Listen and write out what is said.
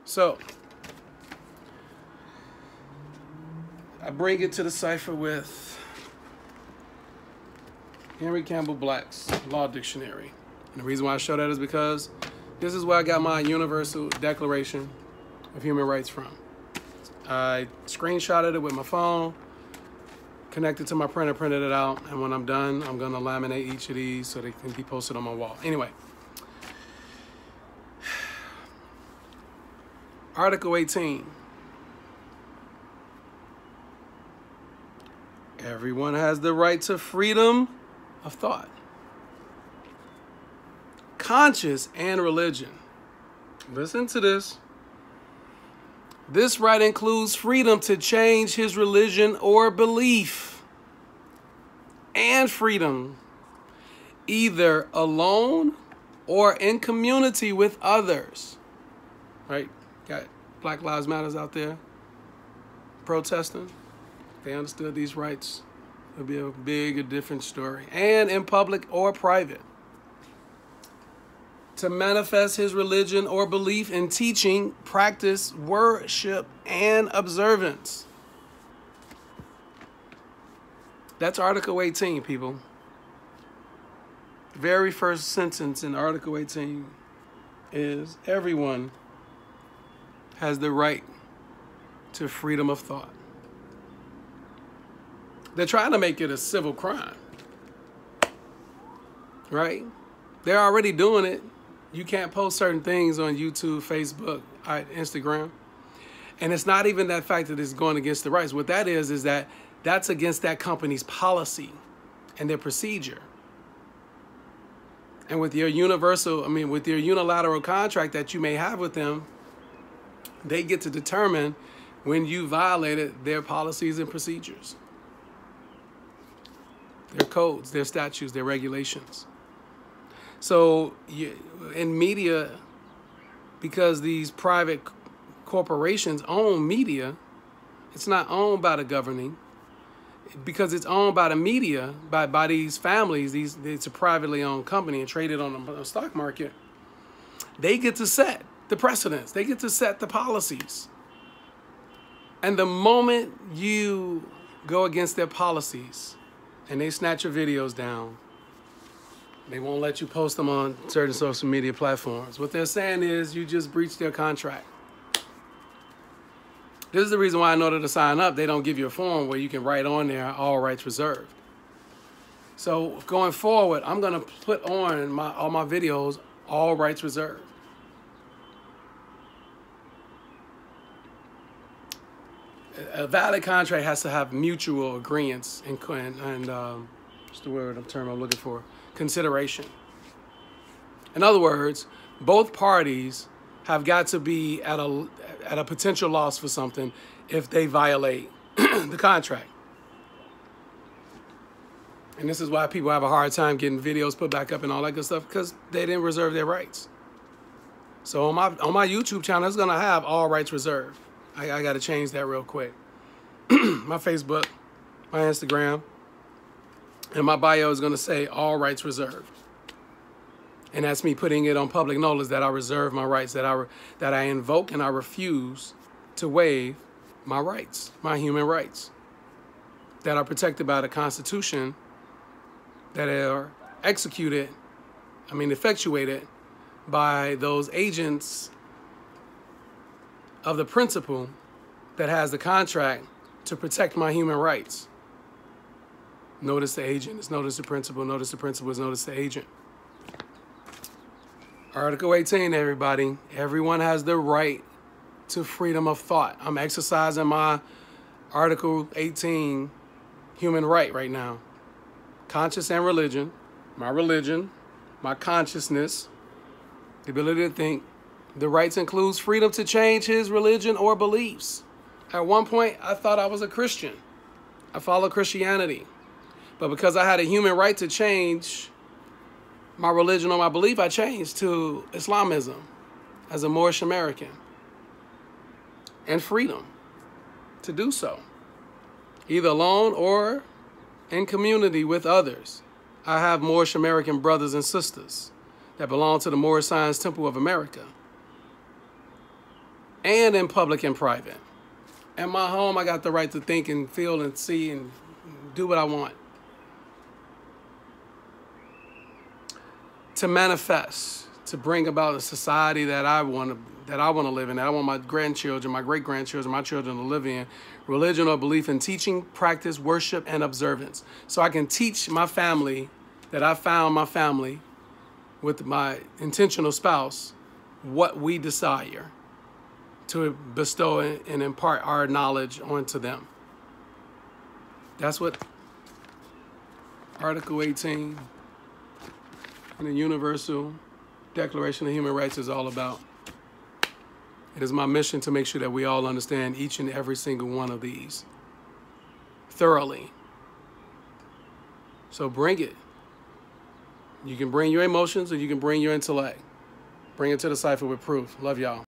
So I bring it to the cipher with Henry Campbell Black's Law Dictionary. And the reason why I show that is because this is where I got my Universal Declaration of Human Rights from. I screenshotted it with my phone, connected to my printer, printed it out, and when I'm done, I'm gonna laminate each of these so they can be posted on my wall. Anyway, Article 18. Everyone has the right to freedom of thought, conscience, and religion. Listen to this. This right includes freedom to change his religion or belief, and freedom either alone or in community with others. Right? Got Black Lives Matters out there protesting. If they understood these rights, it would be a big, different story. And in public or private. To manifest his religion or belief in teaching, practice, worship, and observance. That's Article 18, people. The very first sentence in Article 18 is everyone has the right to freedom of thought. They're trying to make it a civil crime, right? They're already doing it. You can't post certain things on YouTube, Facebook, Instagram. And it's not even that fact that it's going against the rights. What that is that that's against that company's policy and their procedure. And with your with your unilateral contract that you may have with them, they get to determine when you violated their policies and procedures, their codes, their statutes, their regulations. So in media, because these private corporations own media, it's not owned by the governing. Because it's owned by the media, by these families, it's a privately owned company and traded on the stock market. They get to set the precedents. They get to set the policies. And the moment you go against their policies and they snatch your videos down, they won't let you post them on certain social media platforms. What they're saying is you just breached their contract. This is the reason why in order to sign up, they don't give you a form where you can write on there, all rights reserved. So going forward, I'm going to put on all my videos, all rights reserved. A valid contract has to have mutual agreements and what's the term I'm looking for? Consideration. In other words, both parties have got to be at a potential loss for something if they violate the contract. And this is why people have a hard time getting videos put back up and all that good stuff, because they didn't reserve their rights. So on my YouTube channel, it's gonna have all rights reserved. I gotta change that real quick. My Facebook, my Instagram, and my bio is gonna say all rights reserved. And that's me putting it on public notice that I reserve my rights, that I invoke and I refuse to waive my rights, my human rights, that are protected by the Constitution, that are effectuated by those agents of the principle that has the contract to protect my human rights. Notice the agent is notice the principle, notice the principle is notice the agent. Article 18, everybody. Everyone has the right to freedom of thought. I'm exercising my Article 18 human right now. Conscience and religion, my consciousness, the ability to think. The rights includes freedom to change his religion or beliefs. At one point, I thought I was a Christian. I followed Christianity. But because I had a human right to change my religion or my belief, I changed to Islamism as a Moorish American. And freedom to do so, either alone or in community with others. I have Moorish American brothers and sisters that belong to the Moorish Science Temple of America. and in public and private. In my home, I got the right to think and feel and see and do what I want. To manifest, to bring about a society that I want to live in, that I want my grandchildren, my great-grandchildren, my children to live in. Religion or belief in teaching, practice, worship, and observance. So I can teach my family that I found my family with my intentional spouse what we desire to bestow and impart our knowledge onto them. That's what Article 18 in the Universal Declaration of Human Rights is all about. It is my mission to make sure that we all understand each and every single one of these thoroughly. So bring it. You can bring your emotions or you can bring your intellect. Bring it to the cipher with proof. Love y'all.